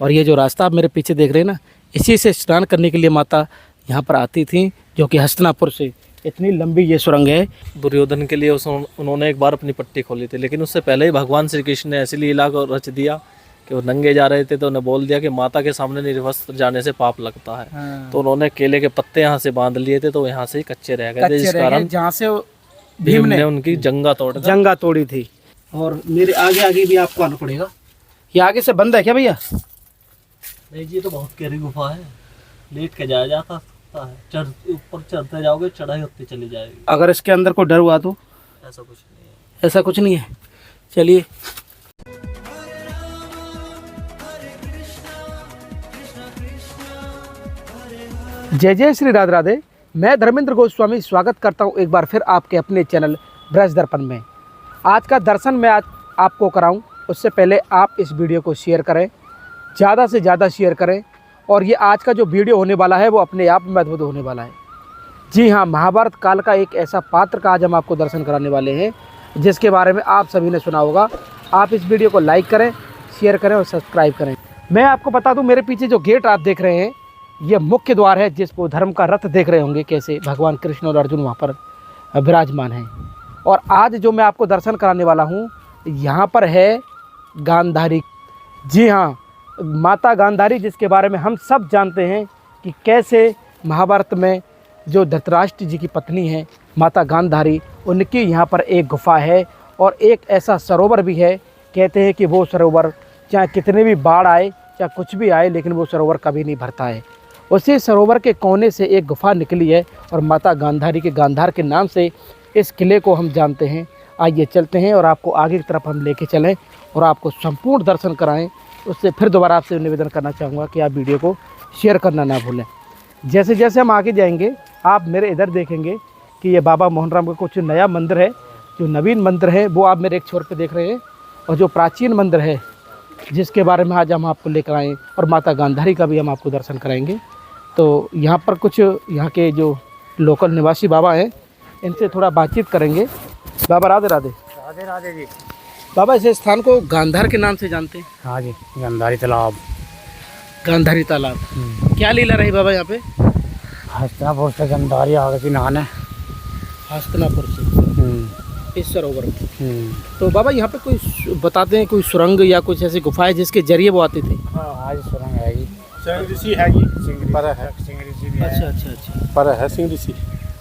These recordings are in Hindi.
और ये जो रास्ता आप मेरे पीछे देख रहे हैं ना, इसी से स्नान करने के लिए माता यहाँ पर आती थी, जो कि हस्तिनापुर से। इतनी लंबी ये सुरंग है। दुर्योधन के लिए उन्होंने एक बार अपनी पट्टी खोली थी, लेकिन उससे पहले ही भगवान श्री कृष्ण ने ऐसी लीला को रच दिया कि वो नंगे जा रहे थे, तो उन्हें बोल दिया कि माता के सामने निर्वस्त्र जाने से पाप लगता है। तो उन्होंने केले के पत्ते यहाँ से बांध लिए थे, तो यहाँ से ही कच्चे रह गए थे, जिस कारण जहाँ से भीम ने उनकी जंगा तोड़ी थी। और मेरे आगे आगे भी आपको आना पड़ेगा। ये आगे से बंद है क्या भैया? नहीं जी, ये तो बहुत गहरी गुफा है, लेट के जाया जा सकता है। ऊपर चढ़ते जाओगे चढ़ाई होती चली जाएगी। अगर इसके अंदर कोई डर हुआ तो? ऐसा कुछ नहीं है। ऐसा कुछ नहीं है। चलिए। जय जय श्री राधे राधे। मैं धर्मेंद्र गोस्वामी स्वागत करता हूं एक बार फिर आपके अपने चैनल ब्रज दर्पण में। आज का दर्शन मैं आज आपको कराऊं, उससे पहले आप इस वीडियो को शेयर करें, ज़्यादा से ज़्यादा शेयर करें। और ये आज का जो वीडियो होने वाला है वो अपने आप में अद्भुत होने वाला है। जी हाँ, महाभारत काल का एक ऐसा पात्र का आज हम आपको दर्शन कराने वाले हैं, जिसके बारे में आप सभी ने सुना होगा। आप इस वीडियो को लाइक करें, शेयर करें और सब्सक्राइब करें। मैं आपको बता दूं, मेरे पीछे जो गेट आप देख रहे हैं, ये मुख्य द्वार है, जिसको धर्म का रथ देख रहे होंगे कैसे भगवान कृष्ण और अर्जुन वहाँ पर विराजमान हैं। और आज जो मैं आपको दर्शन कराने वाला हूँ, यहाँ पर है गांधारी। जी हाँ, माता गांधारी, जिसके बारे में हम सब जानते हैं कि कैसे महाभारत में जो धृतराष्ट्र जी की पत्नी है माता गांधारी, उनकी यहाँ पर एक गुफा है और एक ऐसा सरोवर भी है। कहते हैं कि वो सरोवर चाहे कितने भी बाढ़ आए, चाहे कुछ भी आए, लेकिन वो सरोवर कभी नहीं भरता है। उसी सरोवर के कोने से एक गुफा निकली है और माता गांधारी के गांधार के नाम से इस किले को हम जानते हैं। आइए चलते हैं और आपको आगे की तरफ हम लेके चलें और आपको संपूर्ण दर्शन कराएं। उससे फिर दोबारा आपसे निवेदन करना चाहूँगा कि आप वीडियो को शेयर करना ना भूलें। जैसे जैसे हम आगे जाएंगे, आप मेरे इधर देखेंगे कि ये बाबा मोहन राम का कुछ नया मंदिर है, जो नवीन मंदिर है वो आप मेरे एक छोर पे देख रहे हैं। और जो प्राचीन मंदिर है, जिसके बारे में आज हम आपको लेकर आएँ, और माता गांधारी का भी हम आपको दर्शन कराएंगे। तो यहाँ पर कुछ यहाँ के जो लोकल निवासी बाबा हैं, इनसे थोड़ा बातचीत करेंगे। बाबा राधे राधे। राधे राधे जी। बाबा, इस स्थान को गांधार के नाम से जानते हैं? हाँ जी, गांधारी तालाब। गांधारी तालाब, क्या लीला रही बाबा यहाँ पे? हस्तिनापुर से गांधारी आ गई नहाने। हस्तिनापुर से इस सरोवर में। तो बाबा यहाँ पे कोई बताते हैं कोई सुरंग या कुछ ऐसी गुफा है जिसके जरिए वो आती थी? हाँ, आज सुरंग है जी। सिंह ऋषि है जी, पर है। सिंह ऋषि भी है। अच्छा। पर है सिंह ऋषि।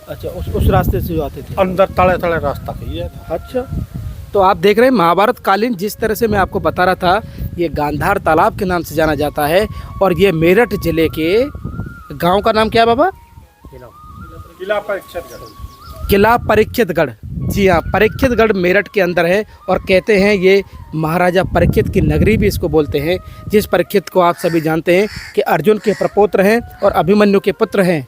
अच्छा, उस रास्ते से जो आते थे अंदर तले तले रास्ता कही है। अच्छा, तो आप देख रहे हैं महाभारत कालीन, जिस तरह से मैं आपको बता रहा था, ये गांधार तालाब के नाम से जाना जाता है। और ये मेरठ जिले के गांव का नाम क्या है बाबा? किला परीक्षितगढ़। जी हाँ, परीक्षितगढ़ मेरठ के अंदर है। और कहते हैं ये महाराजा परीक्षित की नगरी भी इसको बोलते हैं, जिस परीक्षित को आप सभी जानते हैं कि अर्जुन के प्रपौत्र हैं और अभिमन्यु के पुत्र हैं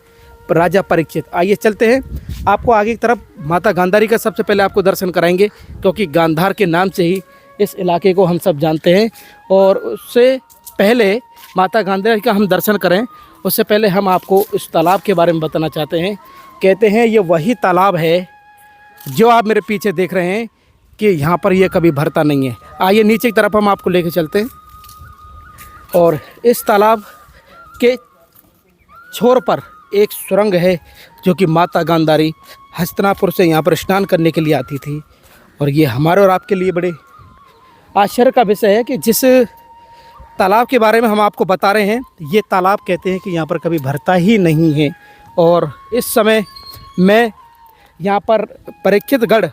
राजा परीक्षित। आइए चलते हैं, आपको आगे की तरफ माता गांधारी का सबसे पहले आपको दर्शन कराएंगे, क्योंकि गांधार के नाम से ही इस इलाके को हम सब जानते हैं। और उससे पहले माता गांधारी का हम दर्शन करें, उससे पहले हम आपको इस तालाब के बारे में बताना चाहते हैं। कहते हैं ये वही तालाब है जो आप मेरे पीछे देख रहे हैं कि यहाँ पर ये कभी भरता नहीं है। आइए नीचे की तरफ हम आपको लेके चलते हैं। और इस तालाब के छोर पर एक सुरंग है, जो कि माता गांधारी हस्तिनापुर से यहाँ पर स्नान करने के लिए आती थी। और ये हमारे और आपके लिए बड़े आश्चर्य का विषय है कि जिस तालाब के बारे में हम आपको बता रहे हैं, ये तालाब कहते हैं कि यहाँ पर कभी भरता ही नहीं है। और इस समय मैं यहाँ पर परीक्षितगढ़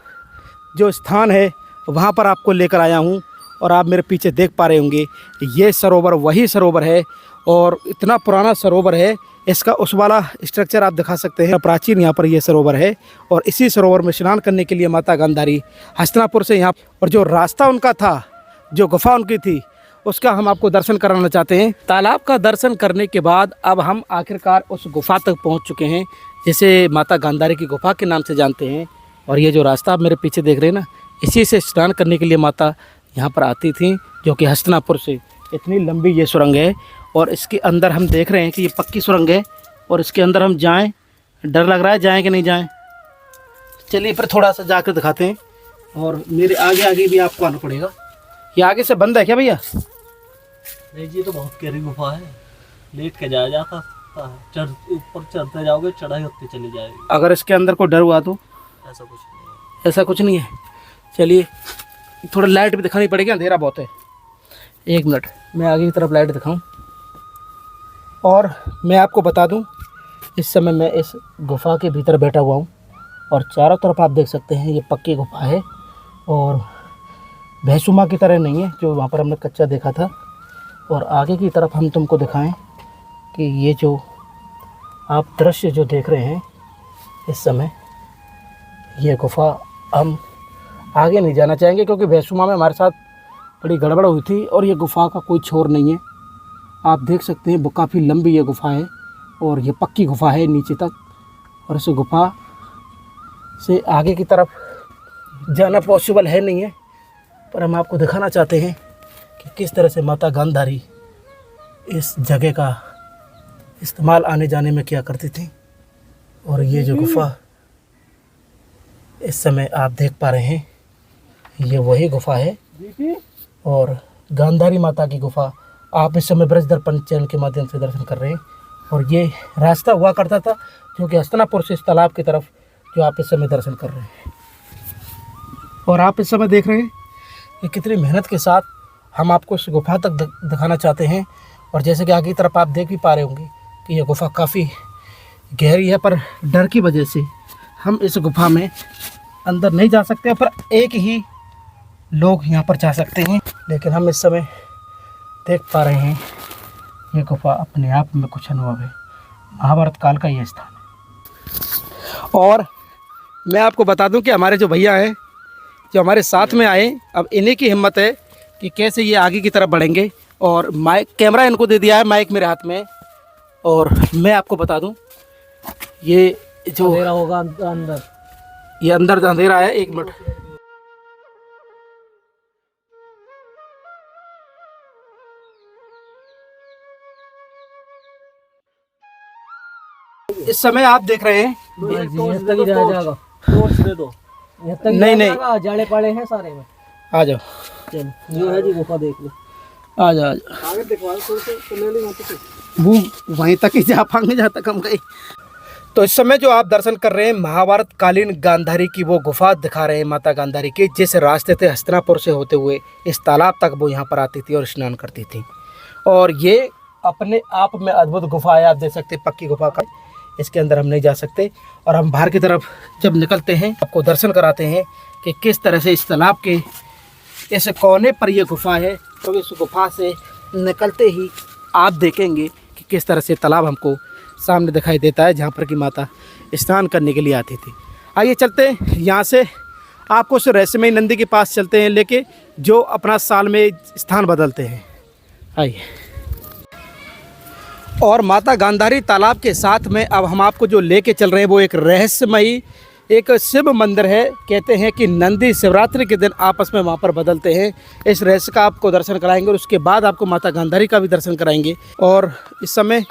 जो स्थान है वहाँ पर आपको लेकर आया हूँ। और आप मेरे पीछे देख पा रहे होंगे, ये सरोवर वही सरोवर है और इतना पुराना सरोवर है। इसका उस वाला स्ट्रक्चर आप दिखा सकते हैं, प्राचीन यहाँ पर ये सरोवर है। और इसी सरोवर में स्नान करने के लिए माता गांधारी हस्तिनापुर से यहाँ, और जो रास्ता उनका था, जो गुफा उनकी थी, उसका हम आपको दर्शन कराना चाहते हैं। तालाब का दर्शन करने के बाद अब हम आखिरकार उस गुफा तक पहुँच चुके हैं, जिसे माता गांधारी की गुफा के नाम से जानते हैं। और ये जो रास्ता आप मेरे पीछे देख रहे हैं ना, इसी से स्नान करने के लिए माता यहाँ पर आती थी, जो कि हस्तिनापुर से। इतनी लंबी ये सुरंग है और इसके अंदर हम देख रहे हैं कि ये पक्की सुरंग है। और इसके अंदर हम जाएं, डर लग रहा है, जाएं कि नहीं जाएं? चलिए फिर थोड़ा सा जाकर दिखाते हैं। और मेरे आगे आगे भी आपको आना पड़ेगा। ये आगे से बंद है क्या भैया? नहीं जी, ये तो बहुत गहरी गुफा है, लेट के जाया जाता है, ऊपर चढ़ते जाओगे चढ़ाई होती चली जाएगी। अगर इसके अंदर कोई डर हुआ तो? ऐसा कुछ नहीं है। ऐसा कुछ नहीं है। चलिए थोड़ा लाइट भी दिखानी पड़ेगी, अंधेरा बहुत है। 1 मिनट, मैं आगे की तरफ लाइट दिखाऊं। और मैं आपको बता दूं, इस समय मैं इस गुफ़ा के भीतर बैठा हुआ हूं और चारों तरफ आप देख सकते हैं ये पक्की गुफ़ा है और भैंसुमा की तरह नहीं है जो वहाँ पर हमने कच्चा देखा था। और आगे की तरफ हम तुमको दिखाएं कि ये जो आप दृश्य जो देख रहे हैं इस समय, ये गुफ़ा हम आगे नहीं जाना चाहेंगे क्योंकि भैंसुमा में हमारे साथ बड़ी गड़बड़ हुई थी और ये गुफ़ा का कोई छोर नहीं है। आप देख सकते हैं वो काफ़ी लंबी ये गुफ़ा है और ये पक्की गुफ़ा है नीचे तक। और इस गुफ़ा से आगे की तरफ जाना पॉसिबल है नहीं है, पर हम आपको दिखाना चाहते हैं कि किस तरह से माता गांधारी इस जगह का इस्तेमाल आने जाने में किया करती थी। और ये जो गुफ़ा इस समय आप देख पा रहे हैं, ये वही गुफ़ा है और गांधारी माता की गुफ़ा आप इस समय ब्रज दर्पण चैनल के माध्यम से दर्शन कर रहे हैं। और ये रास्ता हुआ करता था जो कि हस्तिनापुर से इस तालाब की तरफ जो आप इस समय दर्शन कर रहे हैं। और आप इस समय देख रहे हैं कि कितनी मेहनत के साथ हम आपको इस गुफ़ा तक दिखाना चाहते हैं। और जैसे कि आगे की तरफ आप देख भी पा रहे होंगे कि यह गुफ़ा काफ़ी गहरी है, पर डर की वजह से हम इस गुफ़ा में अंदर नहीं जा सकते, पर एक ही लोग यहाँ पर जा सकते हैं। लेकिन हम इस समय देख पा रहे हैं ये गुफ़ा अपने आप में कुछ अनुभव है, महाभारत काल का ये स्थान है। और मैं आपको बता दूं कि हमारे जो भैया हैं जो हमारे साथ में आए, अब इन्हीं की हिम्मत है कि कैसे ये आगे की तरफ बढ़ेंगे। और माइक, कैमरा इनको दे दिया है, माइक मेरे हाथ में। और मैं आपको बता दूं ये जो अंधेरा होगा अंदर, ये अंदर अंधेरा है। 1 मिनट, इस समय आप देख रहे हैं टॉर्च दे दो। नहीं नहीं, जाले पाले हैं सारे में। आ जाओ, जो है जी गुफा देख लो, आ जाओ, आ जाओ। आगे दिखवा तो वो वहीं तक ही जा पाएंगे जहाँ तक हम गए। तो इस समय जो आप दर्शन कर रहे हैं महाभारत कालीन गांधारी की वो गुफा दिखा रहे हैं माता गांधारी की, जिस रास्ते से हस्तिनापुर से होते हुए इस तालाब तक वो यहाँ पर आती थी और स्नान करती थी। और ये अपने आप में अद्भुत गुफा है, आप देख सकते हैं पक्की गुफा का। इसके अंदर हम नहीं जा सकते और हम बाहर की तरफ जब निकलते हैं आपको दर्शन कराते हैं कि किस तरह से इस तालाब के इस कोने पर यह गुफा है। तो इस गुफा से निकलते ही आप देखेंगे कि किस तरह से तालाब हमको सामने दिखाई देता है जहाँ पर कि माता स्नान करने के लिए आती थी। आइए चलते हैं यहाँ से, आपको उस रहस्यमयी नंदी के पास चलते हैं लेके जो अपना साल में स्थान बदलते हैं। आइए। और माता गांधारी तालाब के साथ में अब हम आपको जो लेके चल रहे हैं वो एक रहस्यमयी एक शिव मंदिर है। कहते हैं कि नंदी शिवरात्रि के दिन आपस में वहाँ पर बदलते हैं। इस रहस्य का आपको दर्शन कराएंगे और उसके बाद आपको माता गांधारी का भी दर्शन कराएंगे। और इस समय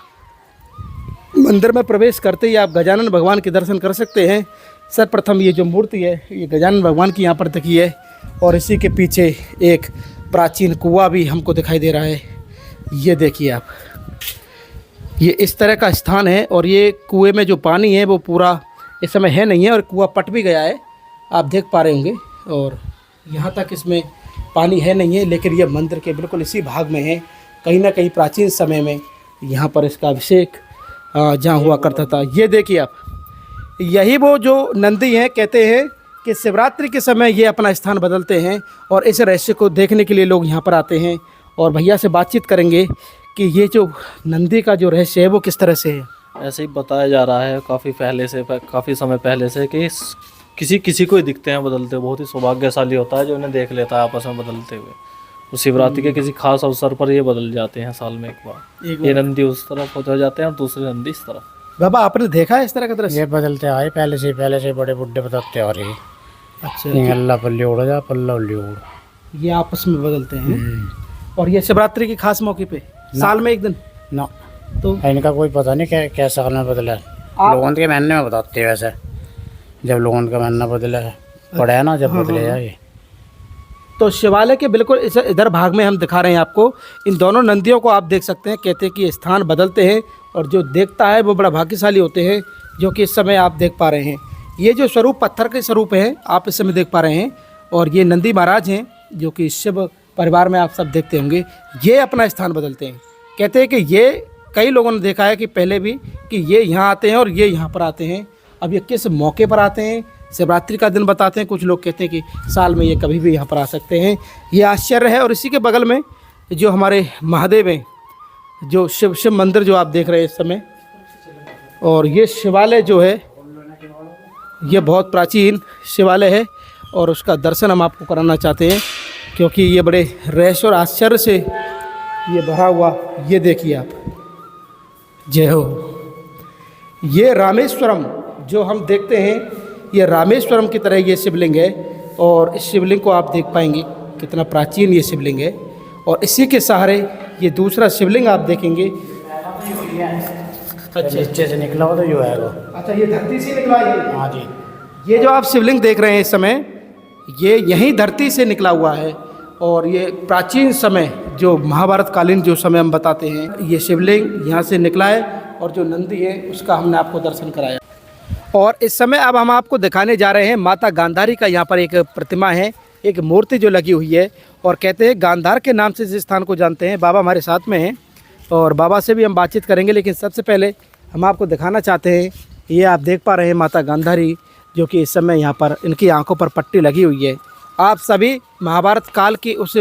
मंदिर में प्रवेश करते ही आप गजानन भगवान के दर्शन कर सकते हैं। सर्वप्रथम ये जो मूर्ति है ये गजानन भगवान की यहाँ पर दिखी है और इसी के पीछे एक प्राचीन कुआं भी हमको दिखाई दे रहा है। ये देखिए आप, ये इस तरह का स्थान है और ये कुएं में जो पानी है वो पूरा इस समय है नहीं है और कुआं पट भी गया है, आप देख पा रहे होंगे। और यहाँ तक इसमें पानी है नहीं है, लेकिन ये मंदिर के बिल्कुल इसी भाग में है। कहीं ना कहीं प्राचीन समय में यहाँ पर इसका अभिषेक जहाँ हुआ करता था। ये देखिए आप, यही वो जो नंदी हैं। कहते हैं कि शिवरात्रि के समय ये अपना स्थान बदलते हैं और इस रहस्य को देखने के लिए लोग यहाँ पर आते हैं। और भैया से बातचीत करेंगे कि ये जो नंदी का जो रहस्य है वो किस तरह से है। ऐसे ही बताया जा रहा है काफ़ी समय पहले से कि किसी को ही दिखते हैं बदलते। बहुत ही सौभाग्यशाली होता है जो इन्हें देख लेता है आपस में बदलते हुए। तो शिवरात्रि के किसी खास अवसर पर ये बदल जाते हैं साल में एक बार। ये नंदी उस तरफ हो जाते हैं और दूसरे नंदी इस तरफ। बाबा आपने देखा है इस तरह का दृश्य? ये बदलते आए पहले से बड़े बुड्ढे बताते आ रहे। अच्छा, अल्लाह पल्ली उड़ जा पल्ला उल्ली उड़, ये आपस में बदलते हैं। और ये शिवरात्रि के खास मौके पे साल में एक दिन ना, तो इनका कोई पता नहीं क्या साल में बदला है। लोगों के महीने में बताते हैं वैसे, जब लोगों का महीना बदला है पड़ा है ना, जब बदले जाए। तो शिवालय के बिल्कुल इधर भाग में हम दिखा रहे हैं आपको। इन दोनों नंदियों को आप देख सकते हैं। कहते हैं कि ये स्थान बदलते हैं और जो देखता है वो बड़ा भाग्यशाली होते हैं, जो कि इस समय आप देख पा रहे हैं। ये जो स्वरूप पत्थर के स्वरूप हैं आप इस समय देख पा रहे हैं, और ये नंदी महाराज हैं जो कि शिव परिवार में आप सब देखते होंगे। ये अपना स्थान बदलते हैं। कहते हैं कि ये कई लोगों ने देखा है कि पहले भी कि ये यहाँ आते हैं और ये यहाँ पर आते हैं। अब ये किस मौके पर आते हैं, शिवरात्रि का दिन बताते हैं। कुछ लोग कहते हैं कि साल में ये कभी भी यहाँ पर आ सकते हैं। ये आश्चर्य है। और इसी के बगल में जो हमारे महादेव हैं, जो शिव मंदिर जो आप देख रहे हैं इस समय, और ये शिवालय जो है ये बहुत प्राचीन शिवालय है और उसका दर्शन हम आपको कराना चाहते हैं, क्योंकि ये बड़े रहस्य और आश्चर्य से ये भरा हुआ। ये देखिए आप, जय हो। ये रामेश्वरम जो हम देखते हैं, ये रामेश्वरम की तरह ये शिवलिंग है, और इस शिवलिंग को आप देख पाएंगे कितना प्राचीन ये शिवलिंग है। और इसी के सहारे ये दूसरा शिवलिंग आप देखेंगे। नीचे से निकला हो तो जो है वो। अच्छा, ये धरती से निकला है? हाँ जी। ये जो आप शिवलिंग देख रहे हैं इस समय, ये यहीं धरती से निकला हुआ है। और ये प्राचीन समय जो महाभारत कालीन जो समय हम बताते हैं, ये शिवलिंग यहाँ से निकला है। और जो नंदी है उसका हमने आपको दर्शन कराया। और इस समय अब हम आपको दिखाने जा रहे हैं माता गांधारी का। यहाँ पर एक प्रतिमा है, एक मूर्ति जो लगी हुई है, और कहते हैं गांधार के नाम से इस स्थान को जानते हैं। बाबा हमारे साथ में हैं और बाबा से भी हम बातचीत करेंगे, लेकिन सबसे पहले हम आपको दिखाना चाहते हैं, ये आप देख पा रहे हैं माता गांधारी जो कि इस समय यहाँ पर इनकी आंखों पर पट्टी लगी हुई है। आप सभी महाभारत काल की उस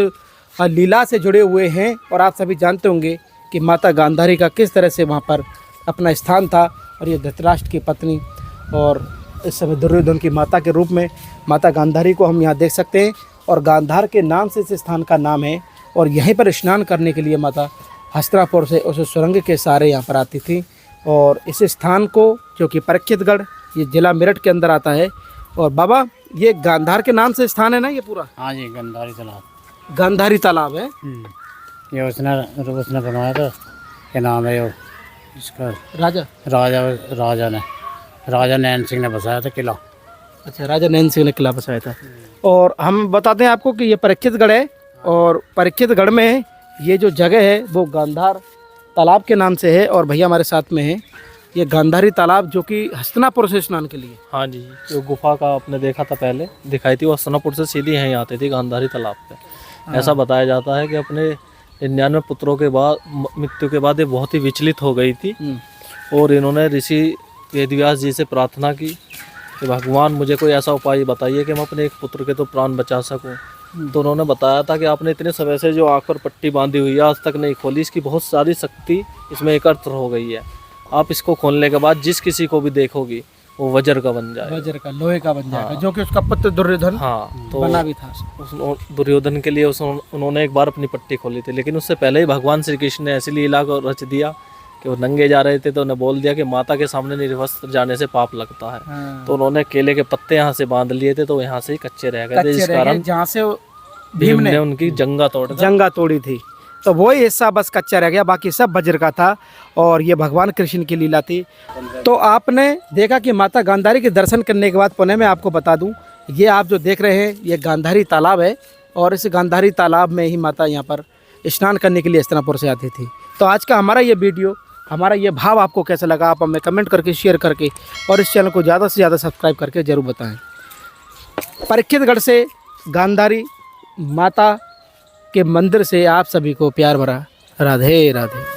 लीला से जुड़े हुए हैं और आप सभी जानते होंगे कि माता गांधारी का किस तरह से वहाँ पर अपना स्थान था। और ये धृतराष्ट्र की पत्नी और इस समय दुर्योधन की माता के रूप में माता गांधारी को हम यहाँ देख सकते हैं। और गांधार के नाम से इस स्थान का नाम है। और यहीं पर स्नान करने के लिए माता हस्तिनापुर से उस सुरंग के सहारे यहाँ पर आती थी। और इस स्थान को जो कि परीक्षितगढ़, ये जिला मेरठ के अंदर आता है। और बाबा, ये गांधार के नाम से स्थान है ना ये पूरा? हाँ जी, गंधारी तालाब। गांधारी तालाब है। ये उसने बनवाया था। क्या नाम है वो इसका? राजा नैन सिंह ने बसाया था किला। अच्छा, राजा नैन सिंह ने किला बसाया था। और हम बताते हैं आपको कि ये परीक्षितगढ़ है, और परीक्षितगढ़ में ये जो जगह है वो गांधार तालाब के नाम से है। और भैया हमारे साथ में है, ये गांधारी तालाब जो कि हस्तिनापुर से स्नान के लिए। हाँ जी, जो गुफा का आपने देखा था पहले दिखाई थी, वो हस्तिनापुर से सीधी यहीं आती थी गांधारी तालाब पे। ऐसा बताया जाता है कि अपने 99 पुत्रों के बाद मृत्यु के बाद ये बहुत ही विचलित हो गई थी, और इन्होंने ऋषि वेदव्यास जी से प्रार्थना की कि भगवान मुझे कोई ऐसा उपाय बताइए कि मैं अपने एक पुत्र के तो प्राण बचा सकूं। तो उन्होंने बताया था कि आपने इतने समय से जो आँख पर पट्टी बांधी हुई है आज तक नहीं खोली, इसकी बहुत सारी शक्ति इसमें एकत्र हो गई है। आप इसको खोलने के बाद जिस किसी को भी देखोगी वो वज्र का बन जाएगा, वज्र का, लोहे का बन जाएगा। जो कि उसका पुत्र दुर्योधन तो बना भी था। दुर्योधन के लिए उन्होंने एक बार अपनी पट्टी खोली थी, लेकिन उससे पहले ही भगवान श्री कृष्ण ने ऐसी लीला को रच दिया कि वो नंगे जा रहे थे तो उन्हें बोल दिया कि माता के सामने निर्वस्त्र जाने से पाप लगता है। तो उन्होंने केले के पत्ते यहाँ से बांध लिए थे, तो यहाँ से ही कच्चे रह गए थे, जिस कारण जहाँ से भीम ने उनकी जंगा तोड़ी थी। तो वही हिस्सा बस कच्चा रह गया, बाकी सब वज्र का था। और ये भगवान कृष्ण की लीला थी। तो आपने देखा कि माता गांधारी के दर्शन करने के बाद पुनः मैं आपको बता दूं, ये आप जो देख रहे हैं ये गांधारी तालाब है। और इस गांधारी तालाब में ही माता यहाँ पर स्नान करने के लिए हस्तिनापुर से आती थी। तो आज का हमारा ये वीडियो, हमारा ये भाव आपको कैसा लगा, आप हमें कमेंट करके, शेयर करके, और इस चैनल को ज़्यादा से ज़्यादा सब्सक्राइब करके ज़रूर बताएं। परीक्षितगढ़ से गांधारी माता के मंदिर से आप सभी को प्यार भरा राधे राधे।